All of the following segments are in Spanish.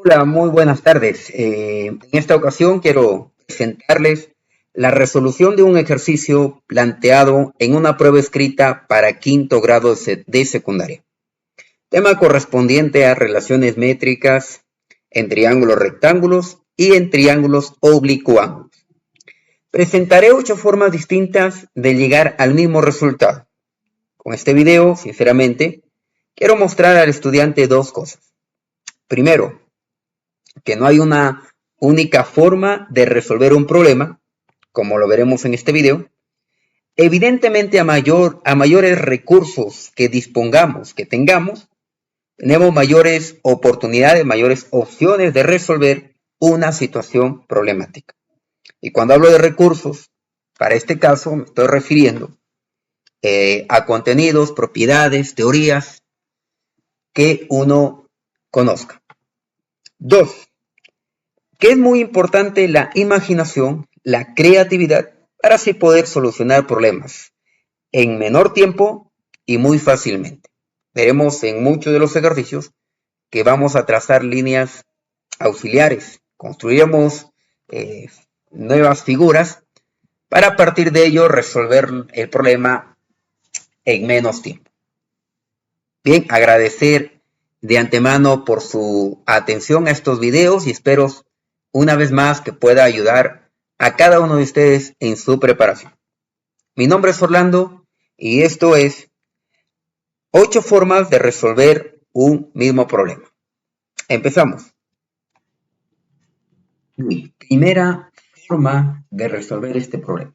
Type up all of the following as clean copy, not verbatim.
Hola, muy buenas tardes. En esta ocasión quiero presentarles la resolución de un ejercicio planteado en una prueba escrita para quinto grado de secundaria. Tema correspondiente a relaciones métricas en triángulos rectángulos y en triángulos oblicuos. Presentaré 8 formas distintas de llegar al mismo resultado. Con este video, sinceramente, quiero mostrar al estudiante dos cosas. Primero, que no hay una única forma de resolver un problema, como lo veremos en este video. Evidentemente, a mayores recursos que dispongamos, que tengamos, tenemos mayores oportunidades, mayores opciones de resolver una situación problemática. Y cuando hablo de recursos, para este caso me estoy refiriendo a contenidos, propiedades, teorías que uno conozca. Dos, que es muy importante la imaginación, la creatividad, para así poder solucionar problemas en menor tiempo y muy fácilmente. Veremos en muchos de los ejercicios que vamos a trazar líneas auxiliares, construiremos eh, nuevas figuras para a partir de ello resolver el problema en menos tiempo. Bien, agradecer de antemano por su atención a estos videos y espero una vez más que pueda ayudar a cada uno de ustedes en su preparación. Mi nombre es Orlando y esto es 8 formas de resolver un mismo problema. Empezamos. Primera forma de resolver este problema.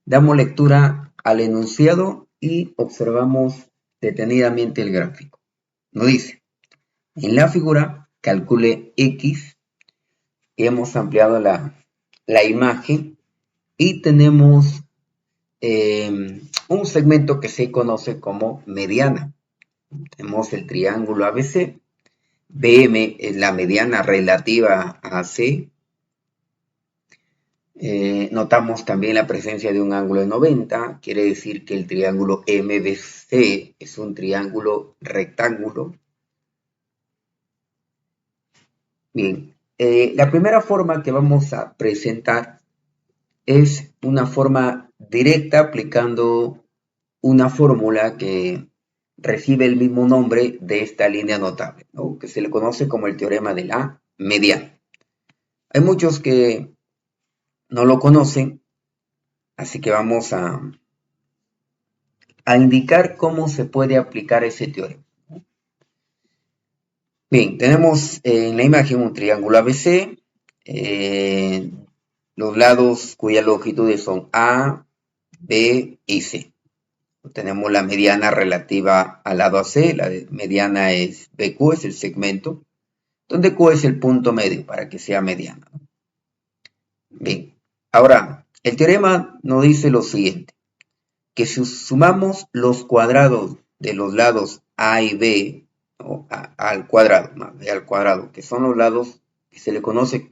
Damos lectura al enunciado y observamos detenidamente el gráfico. Nos dice, en la figura calcule X y hemos ampliado la imagen y tenemos un segmento que se conoce como mediana. Tenemos el triángulo ABC, BM es la mediana relativa a AC. Notamos también la presencia de un ángulo de 90, quiere decir que el triángulo MBC es un triángulo rectángulo. Bien, la primera forma que vamos a presentar es una forma directa aplicando una fórmula que recibe el mismo nombre de esta línea notable, ¿no? Que se le conoce como el teorema de la mediana. Hay muchos que no lo conocen, así que vamos a indicar cómo se puede aplicar ese teorema. Bien, tenemos en la imagen un triángulo ABC, los lados cuyas longitudes son A, B y C. Tenemos la mediana relativa al lado AC, la mediana es BQ, es el segmento, donde Q es el punto medio para que sea mediana. Bien, ahora, el teorema nos dice lo siguiente, que si sumamos los cuadrados de los lados A y B, ¿no? Al cuadrado, más B al cuadrado, que son los lados que se le conoce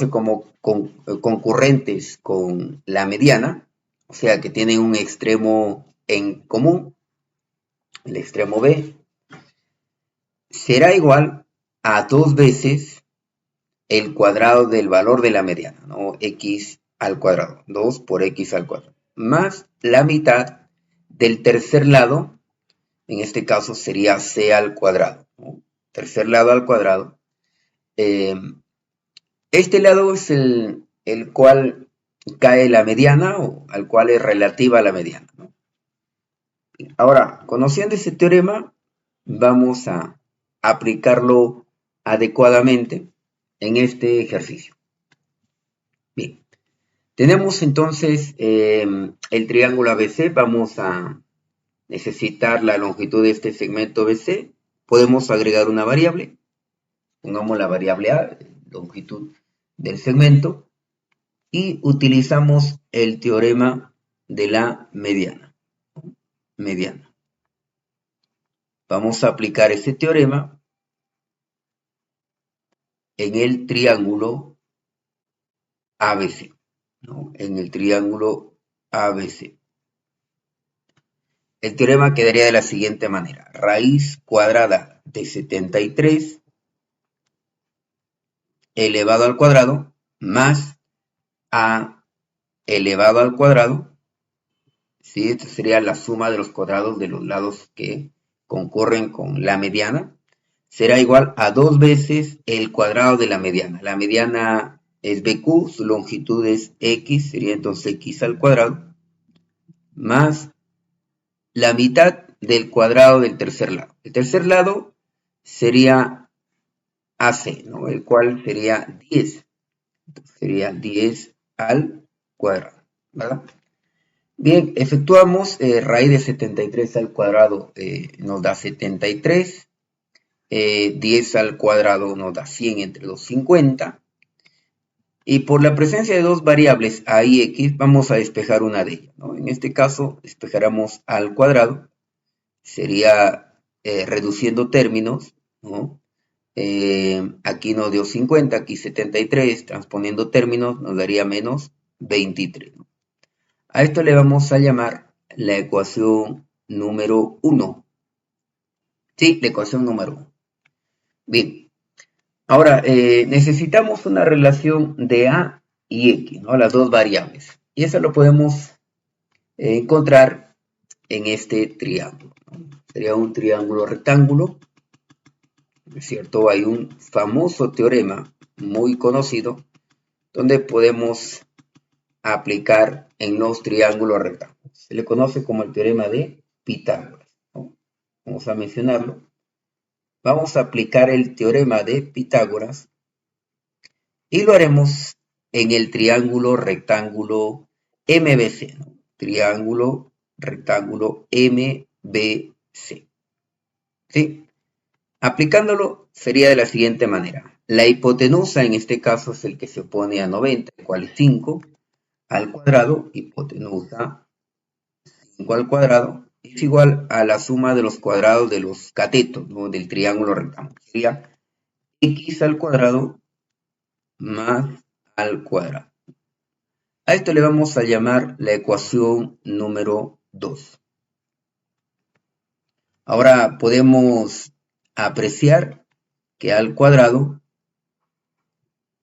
como concurrentes con la mediana, o sea que tienen un extremo en común, el extremo B, será igual a 2 veces el cuadrado del valor de la mediana, ¿no? X al cuadrado, 2 por X al cuadrado, más la mitad del tercer lado, en este caso sería C al cuadrado, ¿no? Tercer lado al cuadrado. Este lado es el cual cae la mediana o al cual es relativa a la mediana, ¿no? Ahora, conociendo ese teorema, vamos a aplicarlo adecuadamente en este ejercicio. Bien, tenemos entonces el triángulo ABC, vamos a necesitar la longitud de este segmento BC, podemos agregar una variable, pongamos la variable A, longitud del segmento, y utilizamos el teorema de la mediana. Vamos a aplicar ese teorema en el triángulo ABC, ¿no? En el triángulo ABC. El teorema quedaría de la siguiente manera. Raíz cuadrada de 73 elevado al cuadrado más A elevado al cuadrado. ¿Sí? Esta sería la suma de los cuadrados de los lados que concurren con la mediana. Será igual a 2 veces el cuadrado de la mediana. La mediana es BQ, su longitud es X, sería entonces X al cuadrado, más la mitad del cuadrado del tercer lado. El tercer lado sería AC, ¿no? El cual sería 10. Entonces sería 10 al cuadrado, ¿verdad? Bien, efectuamos raíz de 73 al cuadrado nos da 73. 10 al cuadrado nos da 100 entre 250. Y por la presencia de dos variables a y x, vamos a despejar una de ellas, ¿no? En este caso, despejaremos al cuadrado. Sería reduciendo términos, ¿no? Aquí nos dio 50, aquí 73. Transponiendo términos nos daría menos 23, ¿no? A esto le vamos a llamar la ecuación número 1. Sí, la ecuación número 1. Bien. Ahora, necesitamos una relación de A y X, ¿no? Las dos variables. Y eso lo podemos encontrar en este triángulo, ¿no? Sería un triángulo rectángulo, ¿no es cierto? Hay un famoso teorema muy conocido donde podemos aplicar en los triángulos rectángulos. Se le conoce como el teorema de Pitágoras, ¿no? Vamos a mencionarlo. Vamos a aplicar el teorema de Pitágoras y lo haremos en el triángulo rectángulo MBC, ¿no? Triángulo rectángulo MBC. ¿Sí? Aplicándolo sería de la siguiente manera. La hipotenusa en este caso es el que se opone a 90, el cual es 5 al cuadrado. Hipotenusa 5 al cuadrado es igual a la suma de los cuadrados de los catetos, ¿no? Del triángulo rectángulo. Sería x al cuadrado más al cuadrado. A esto le vamos a llamar la ecuación número 2. Ahora podemos apreciar que al cuadrado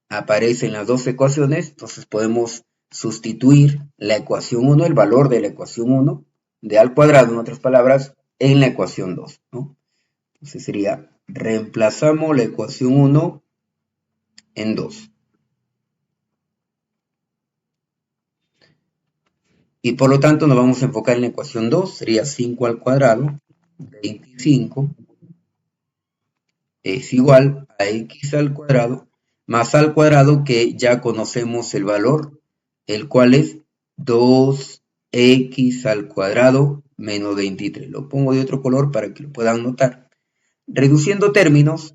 aparece en las dos ecuaciones, entonces podemos sustituir la ecuación 1, el valor de la ecuación 1, de al cuadrado, en otras palabras, en la ecuación 2, ¿no? Entonces sería, reemplazamos la ecuación 1 en 2. Y por lo tanto nos vamos a enfocar en la ecuación 2, sería 5 al cuadrado, 25, es igual a x al cuadrado, más al cuadrado que ya conocemos el valor, el cual es 2x al cuadrado menos 23. Lo pongo de otro color para que lo puedan notar. Reduciendo términos,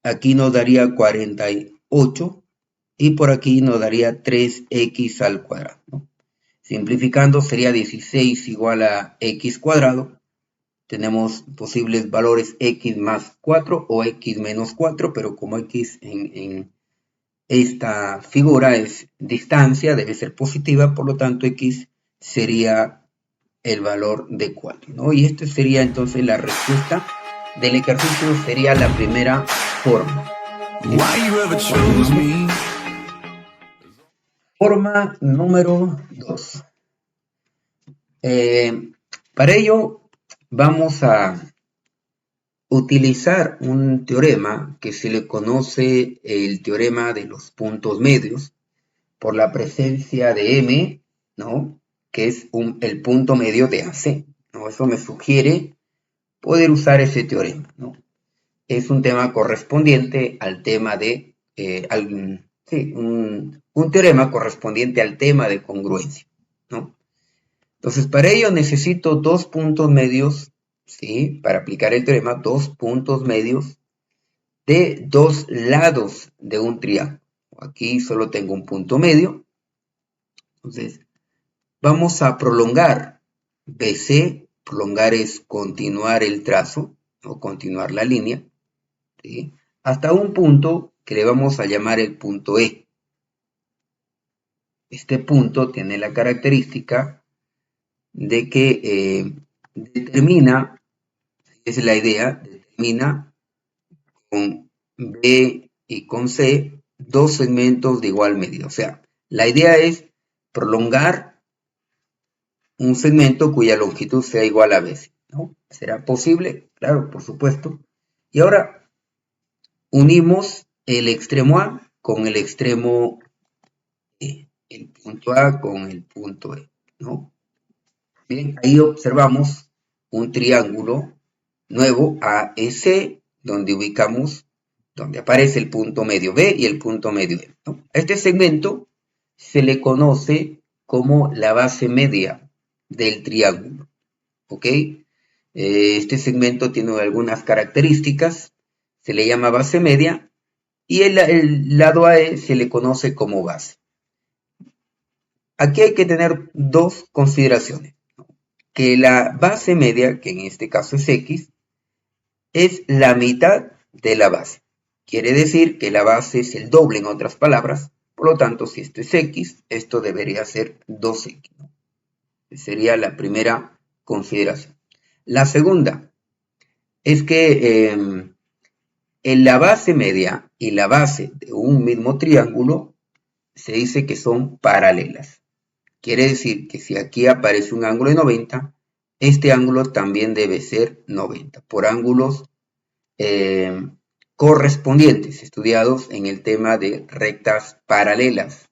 aquí nos daría 48 y por aquí nos daría 3x al cuadrado, ¿no? Simplificando sería 16 igual a x cuadrado. Tenemos posibles valores x más 4 o x menos 4, pero como x en esta figura es distancia, debe ser positiva, por lo tanto x sería el valor de 4, ¿no? Y esta sería entonces la respuesta del ejercicio, sería la primera forma. Forma número 2. Para ello vamos a utilizar un teorema que se le conoce el teorema de los puntos medios por la presencia de M, ¿no? Que es el punto medio de AC, ¿no? Eso me sugiere poder usar ese teorema, ¿no? Es un tema correspondiente al tema de, un teorema correspondiente al tema de congruencia, ¿no? Entonces, para ello necesito dos puntos medios, ¿sí? Para aplicar el teorema, dos puntos medios de dos lados de un triángulo. Aquí solo tengo un punto medio. Entonces, vamos a prolongar BC. Prolongar es continuar el trazo o continuar la línea, ¿sí? Hasta un punto que le vamos a llamar el punto E. Este punto tiene la característica de que determina, es la idea, determina con B y con C, dos segmentos de igual medida. O sea, la idea es prolongar un segmento cuya longitud sea igual a BC, ¿no? ¿Será posible? Claro, por supuesto. Y ahora unimos el extremo A con el extremo E, el punto A con el punto E, ¿no? Bien, ahí observamos un triángulo nuevo AEC, donde aparece el punto medio B y el punto medio E, ¿no? A este segmento se le conoce como la base media del triángulo, ¿ok? Este segmento tiene algunas características, se le llama base media y el lado AE se le conoce como base. Aquí hay que tener dos consideraciones. Que la base media, que en este caso es X, es la mitad de la base. Quiere decir que la base es el doble, en otras palabras. Por lo tanto, si esto es X, esto debería ser 2X, ¿no? Sería la primera consideración. La segunda es que en la base media y la base de un mismo triángulo se dice que son paralelas. Quiere decir que si aquí aparece un ángulo de 90, este ángulo también debe ser 90, por ángulos correspondientes, estudiados en el tema de rectas paralelas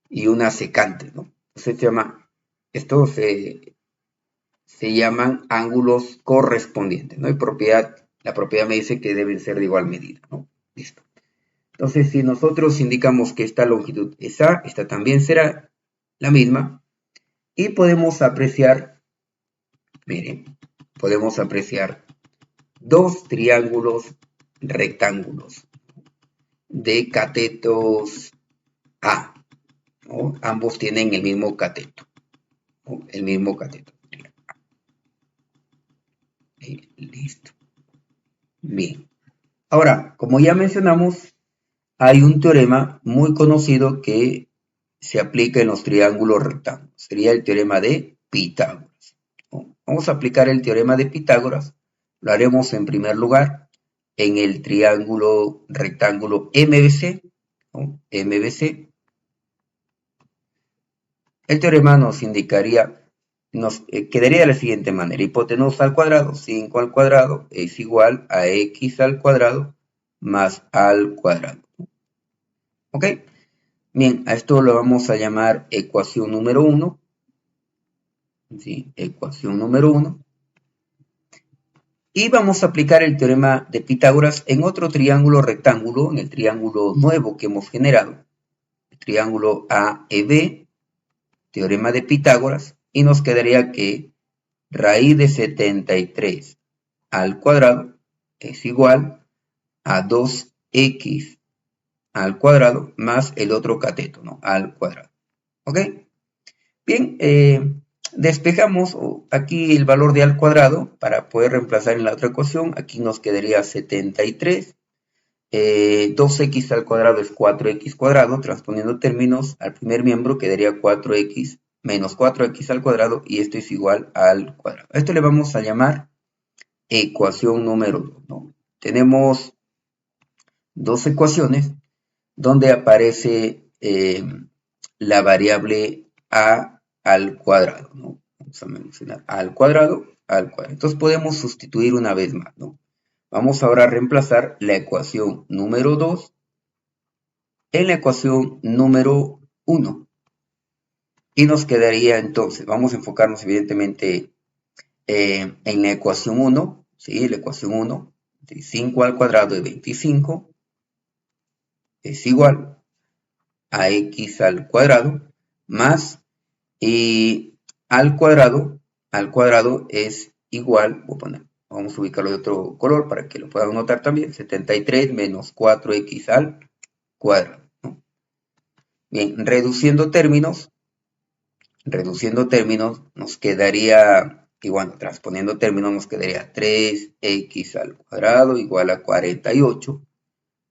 y una secante, ¿no? Estos se llaman ángulos correspondientes, ¿no? La propiedad me dice que deben ser de igual medida, ¿no? Listo. Entonces, si nosotros indicamos que esta longitud es A, esta también será la misma, y podemos apreciar, miren, podemos apreciar dos triángulos rectángulos de catetos A, ¿no? Ambos tienen el mismo cateto, ¿no? El mismo cateto. Listo. Bien. Ahora, como ya mencionamos, hay un teorema muy conocido que se aplica en los triángulos rectángulos. Sería el teorema de Pitágoras, ¿no? Vamos a aplicar el teorema de Pitágoras. Lo haremos en primer lugar en el triángulo rectángulo MBC, ¿no? MBC. El teorema nos quedaría de la siguiente manera. Hipotenusa al cuadrado, 5 al cuadrado, es igual a x al cuadrado más a al cuadrado. ¿Ok? Bien, a esto lo vamos a llamar ecuación número 1. ¿Sí? Ecuación número 1. Y vamos a aplicar el teorema de Pitágoras en otro triángulo rectángulo, en el triángulo nuevo que hemos generado. El triángulo AEB, teorema de Pitágoras, y nos quedaría que raíz de 73 al cuadrado es igual a 2x al cuadrado más el otro cateto, ¿no? Al cuadrado. ¿Ok? Bien, despejamos aquí el valor de al cuadrado para poder reemplazar en la otra ecuación. Aquí nos quedaría 73. 2x al cuadrado es 4x cuadrado. Transponiendo términos al primer miembro quedaría 4x menos 4x al cuadrado y esto es igual al cuadrado. A esto le vamos a llamar ecuación número 2, ¿no? Tenemos dos ecuaciones donde aparece la variable a al cuadrado, ¿no? Vamos a mencionar a al cuadrado, al cuadrado. Entonces podemos sustituir una vez más, ¿no? Vamos ahora a reemplazar la ecuación número 2 en la ecuación número 1. Y nos quedaría entonces, vamos a enfocarnos evidentemente en la ecuación 1, ¿sí? La ecuación 1, de 5 al cuadrado de 25 es igual a x al cuadrado más y al cuadrado es igual, vamos a ubicarlo de otro color para que lo puedan notar también, 73 menos 4x al cuadrado, ¿no? Bien, reduciendo términos nos quedaría, y bueno, transponiendo términos nos quedaría 3x al cuadrado igual a 48.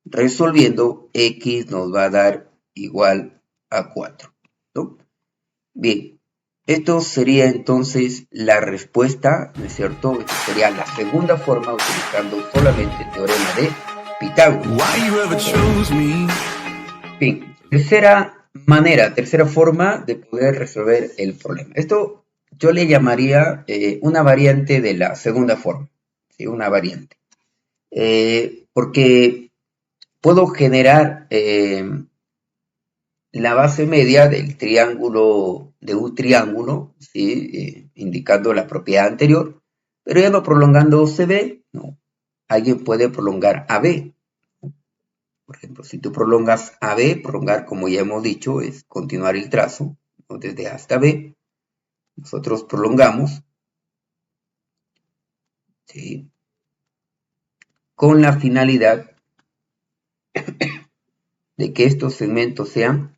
Resolviendo, x nos va a dar igual a 4, ¿no? Bien, esto sería entonces la respuesta, ¿no es cierto? Esta sería la segunda forma utilizando solamente el teorema de Pitágoras. Bien, tercera forma de poder resolver el problema. Esto yo le llamaría una variante de la segunda forma, ¿sí? Una variante. Porque puedo generar la base media del triángulo, de un triángulo, ¿sí? Indicando la propiedad anterior, pero ya no prolongando CB, no. Alguien puede prolongar AB. Por ejemplo, si tú prolongas AB, prolongar, como ya hemos dicho, es continuar el trazo, ¿no? Desde A hasta B. Nosotros prolongamos, ¿sí? Con la finalidad de que estos segmentos sean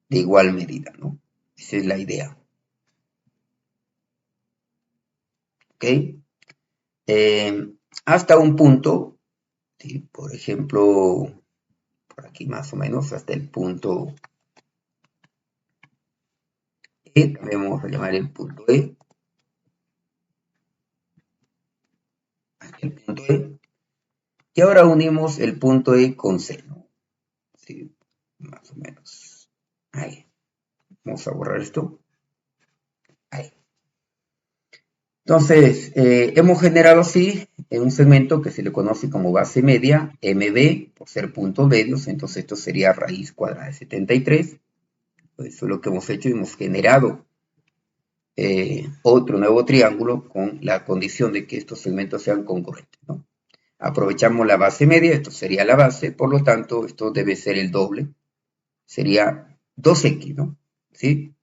de igual medida, ¿no? Esa es la idea. ¿Ok? Hasta un punto, ¿sí? Por ejemplo, por aquí más o menos, hasta el punto E, también vamos a llamar el punto E. Aquí el punto E. Y ahora unimos el punto E con C, ¿no? Sí, más o menos. Ahí. Vamos a borrar esto. Ahí. Entonces, hemos generado así un segmento que se le conoce como base media, MB, por ser puntos medios. Entonces, esto sería raíz cuadrada de 73. Pues eso es lo que hemos hecho. Hemos generado otro nuevo triángulo con la condición de que estos segmentos sean concurrentes, ¿no? Aprovechamos la base media, esto sería la base, por lo tanto, esto debe ser el doble. Sería 2x, ¿no? ¿Sí?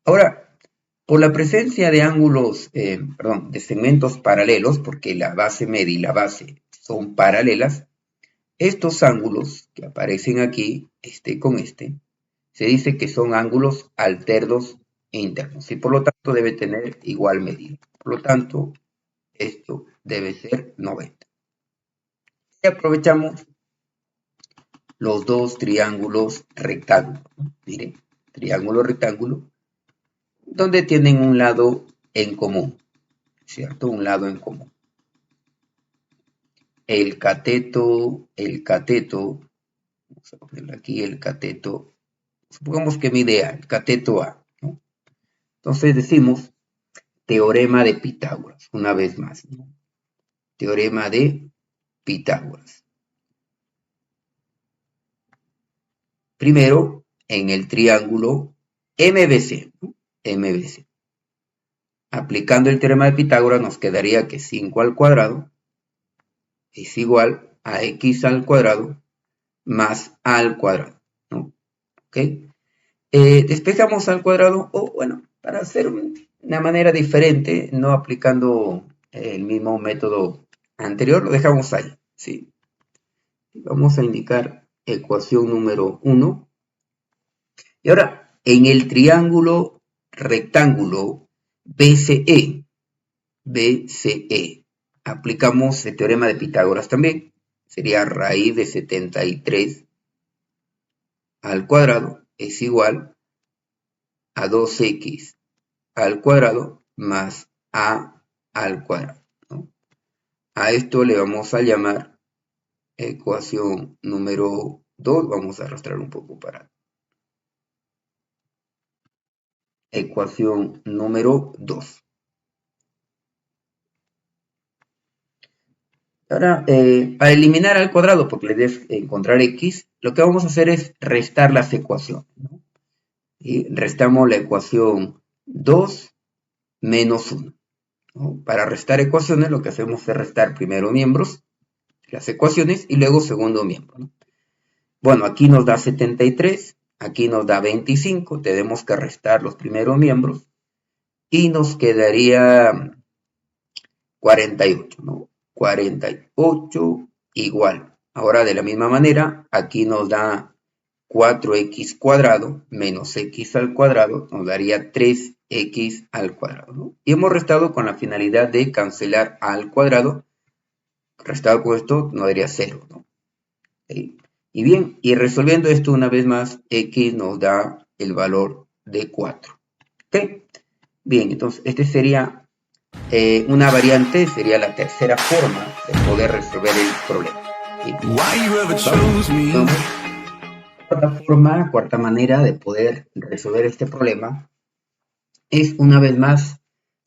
Ahora, por la presencia de ángulos, de segmentos paralelos, porque la base media y la base son paralelas, estos ángulos que aparecen aquí, este con este, se dice que son ángulos alternos e internos, y por lo tanto debe tener igual medida. Por lo tanto, esto debe ser 90. Y aprovechamos los dos triángulos rectángulos. Miren, triángulo rectángulo, donde tienen un lado en común, ¿cierto? Un lado en común. El cateto, vamos a ponerle aquí el cateto, supongamos que mide A, el cateto A, ¿no? Entonces decimos teorema de Pitágoras, una vez más, ¿no? Teorema de Pitágoras. Primero, en el triángulo MBC, ¿no? MBC. Aplicando el teorema de Pitágoras nos quedaría que 5 al cuadrado es igual a x al cuadrado más a al cuadrado, ¿no? ¿Ok? Despejamos al cuadrado, o bueno, para hacer una manera diferente, no aplicando el mismo método anterior, lo dejamos ahí, ¿sí? Vamos a indicar ecuación número 1. Y ahora, en el triángulo rectángulo BCE, aplicamos el teorema de Pitágoras también. Sería raíz de 73 al cuadrado es igual a 2x al cuadrado más a al cuadrado, ¿no? A esto le vamos a llamar ecuación número 2. Vamos a arrastrar un poco para ecuación número 2. Ahora, para eliminar al cuadrado, porque le debes encontrar x, lo que vamos a hacer es restar las ecuaciones, ¿no? Y restamos la ecuación 2 menos 1, ¿no? Para restar ecuaciones lo que hacemos es restar primero miembros, las ecuaciones, y luego segundo miembro, ¿no? Bueno, aquí nos da 73, aquí nos da 25, tenemos que restar los primeros miembros, y nos quedaría 48, ¿no? 48 igual. Ahora de la misma manera, aquí nos da 4x cuadrado menos x al cuadrado, nos daría 3x al cuadrado, ¿no? Y hemos restado con la finalidad de cancelar al cuadrado. Restado con esto nos daría 0, ¿no? ¿Sí? Y bien, y resolviendo esto una vez más, x nos da el valor de 4. ¿Ok? Bien, entonces este sería una variante, sería la tercera forma de poder resolver el problema. Cuarta manera de poder resolver este problema es, una vez más,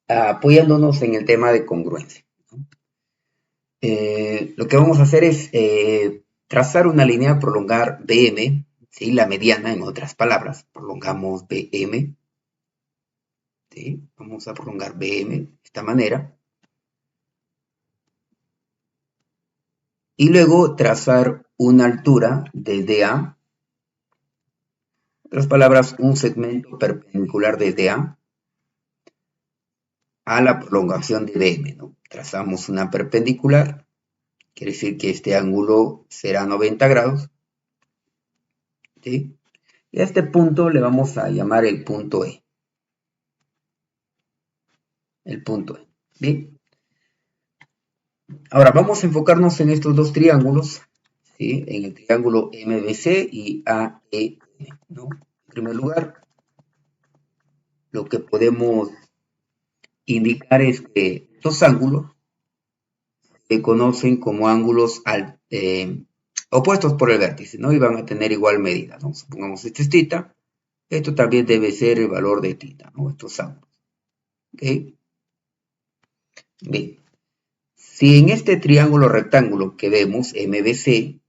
apoyándonos en el tema de congruencia. Lo que vamos a hacer es trazar una línea, prolongar BM, ¿sí? La mediana, en otras palabras, prolongamos BM. ¿Sí? Vamos a prolongar BM de esta manera. Y luego trazar una altura desde A. En otras palabras, un segmento perpendicular desde A a la prolongación de BM, ¿no? Trazamos una perpendicular, quiere decir que este ángulo será 90 grados. ¿Sí? Y a este punto le vamos a llamar el punto E. El punto E. Bien. Ahora vamos a enfocarnos en estos dos triángulos, ¿sí? En el triángulo MBC y AEM, ¿no? En primer lugar, lo que podemos indicar es que estos ángulos se conocen como ángulos opuestos por el vértice, ¿no? Y van a tener igual medida, ¿no? Supongamos este es θ, esto también debe ser el valor de θ, ¿no? Estos ángulos. ¿Ok? Bien. Si en este triángulo rectángulo que vemos, MBC,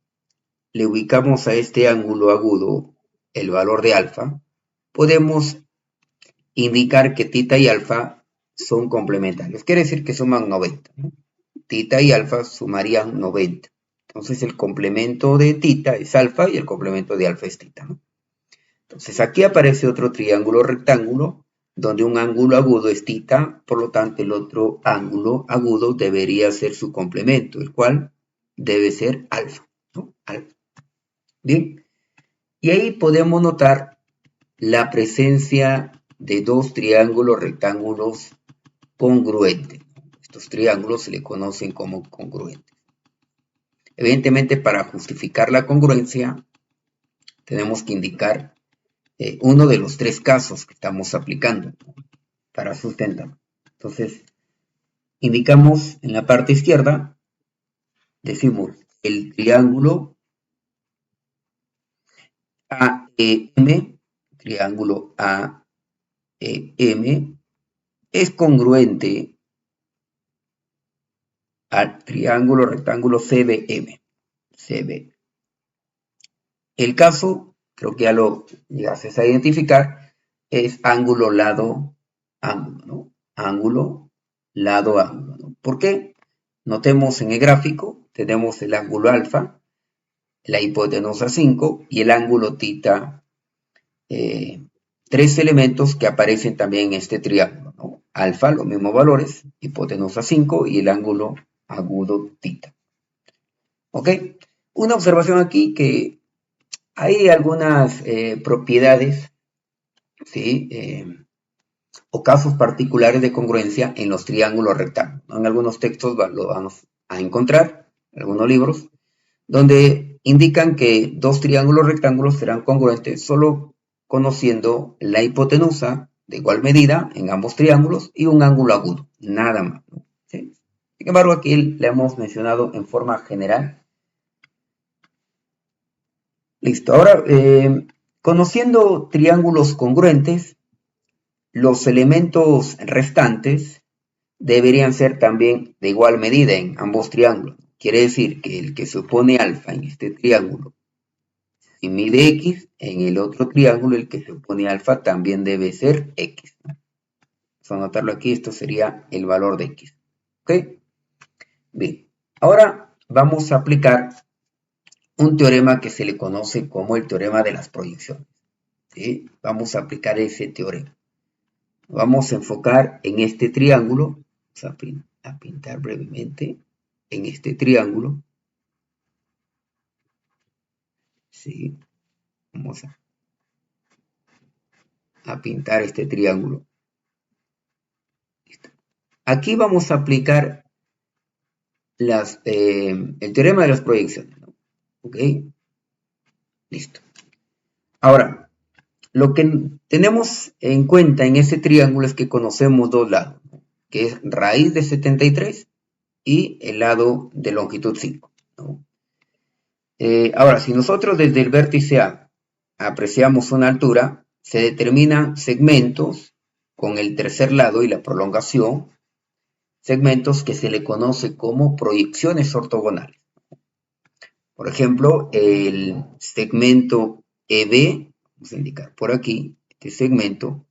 le ubicamos a este ángulo agudo el valor de alfa, podemos indicar que θ y alfa son complementarios. Quiere decir que suman 90, ¿no? Θ y alfa sumarían 90. Entonces el complemento de θ es alfa y el complemento de alfa es θ, ¿no? Entonces aquí aparece otro triángulo rectángulo donde un ángulo agudo es θ, por lo tanto el otro ángulo agudo debería ser su complemento, el cual debe ser alfa, ¿no? Alfa. Bien, y ahí podemos notar la presencia de dos triángulos rectángulos congruentes. Estos triángulos se le conocen como congruentes. Evidentemente, para justificar la congruencia, tenemos que indicar uno de los tres casos que estamos aplicando para sustentar. Entonces, indicamos en la parte izquierda, decimos el triángulo AEM, triángulo AEM, es congruente al triángulo rectángulo CBM. El caso, creo que ya lo llegaste a identificar, es ángulo, lado, ángulo, ¿no? Ángulo, lado, ángulo, ¿no? ¿Por qué? Notemos en el gráfico, tenemos el ángulo alfa, la hipotenusa 5 y el ángulo θ, tres elementos que aparecen también en este triángulo, ¿no? Alfa, los mismos valores, hipotenusa 5 y el ángulo agudo θ. ¿Ok? Una observación aquí que hay algunas propiedades, ¿sí? O casos particulares de congruencia en los triángulos rectángulos. En algunos textos lo vamos a encontrar, en algunos libros, donde indican que dos triángulos rectángulos serán congruentes solo conociendo la hipotenusa de igual medida en ambos triángulos y un ángulo agudo, nada más, ¿no? ¿Sí? Sin embargo, aquí le hemos mencionado en forma general. Listo, ahora, conociendo triángulos congruentes, los elementos restantes deberían ser también de igual medida en ambos triángulos. Quiere decir que el que supone alfa en este triángulo, si mide x, en el otro triángulo el que supone alfa también debe ser x, ¿no? Vamos a anotarlo aquí, esto sería el valor de x. ¿Ok? Bien, ahora vamos a aplicar un teorema que se le conoce como el teorema de las proyecciones. ¿Sí? Vamos a aplicar ese teorema. Vamos a enfocar en este triángulo. Vamos a pintar brevemente en este triángulo. Sí. Vamos a pintar este triángulo. Listo. Aquí vamos a aplicar el teorema de las proyecciones, ¿no? ¿Ok? Listo. Ahora, lo que tenemos en cuenta en este triángulo es que conocemos dos lados, ¿no? Que es raíz de 73 y el lado de longitud 5, ¿no? Ahora, si nosotros desde el vértice A apreciamos una altura, se determinan segmentos con el tercer lado y la prolongación, segmentos que se le conoce como proyecciones ortogonales. Por ejemplo, el segmento EB, vamos a indicar por aquí, este segmento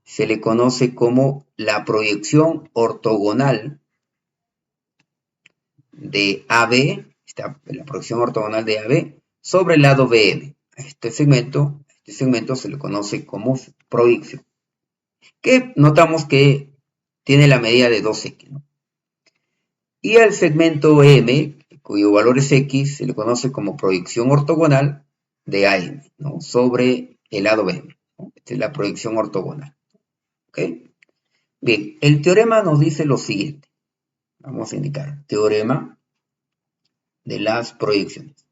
se le conoce como la proyección ortogonal de AB, la proyección ortogonal de AB sobre el lado BM. Este segmento se le conoce como proyección, que notamos que tiene la medida de 2x, ¿no? Y al segmento M, cuyo valor es X, se le conoce como proyección ortogonal de AM, ¿no? Sobre el lado BM, ¿no? Esta es la proyección ortogonal. ¿Ok? Bien, el teorema nos dice lo siguiente. Vamos a indicar teorema de las proyecciones.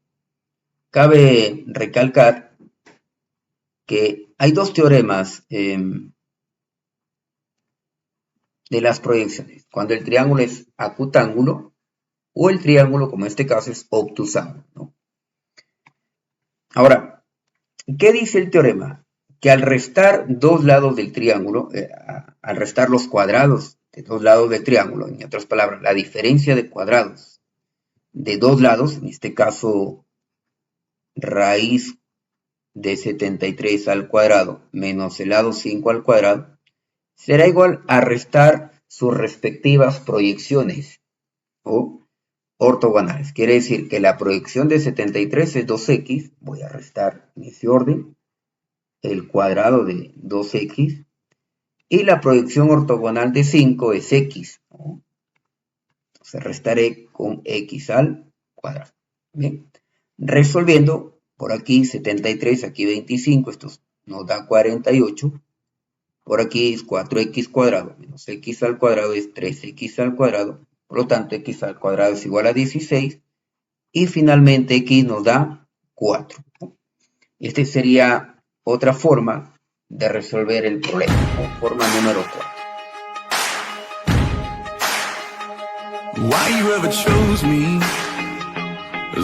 Cabe recalcar que hay dos teoremas de las proyecciones. Cuando el triángulo es acutángulo o el triángulo, como en este caso, es obtusángulo, ¿no? Ahora, ¿qué dice el teorema? Que al restar dos lados del triángulo, al restar los cuadrados de dos lados del triángulo, en otras palabras, la diferencia de cuadrados de dos lados, en este caso, raíz de 73 al cuadrado menos el lado 5 al cuadrado, será igual a restar sus respectivas proyecciones o ortogonales. Quiere decir que la proyección de 73 es 2x, voy a restar en ese orden, el cuadrado de 2x, y la proyección ortogonal de 5 es x, ¿no? Entonces restaré con x al cuadrado. Bien, resolviendo, por aquí 73, aquí 25, esto nos da 48, por aquí es 4x cuadrado menos x al cuadrado es 3x al cuadrado, por lo tanto x al cuadrado es igual a 16, y finalmente x nos da 4. Esta sería otra forma de resolver el problema, ¿no? Forma número 4. Why you ever chose me?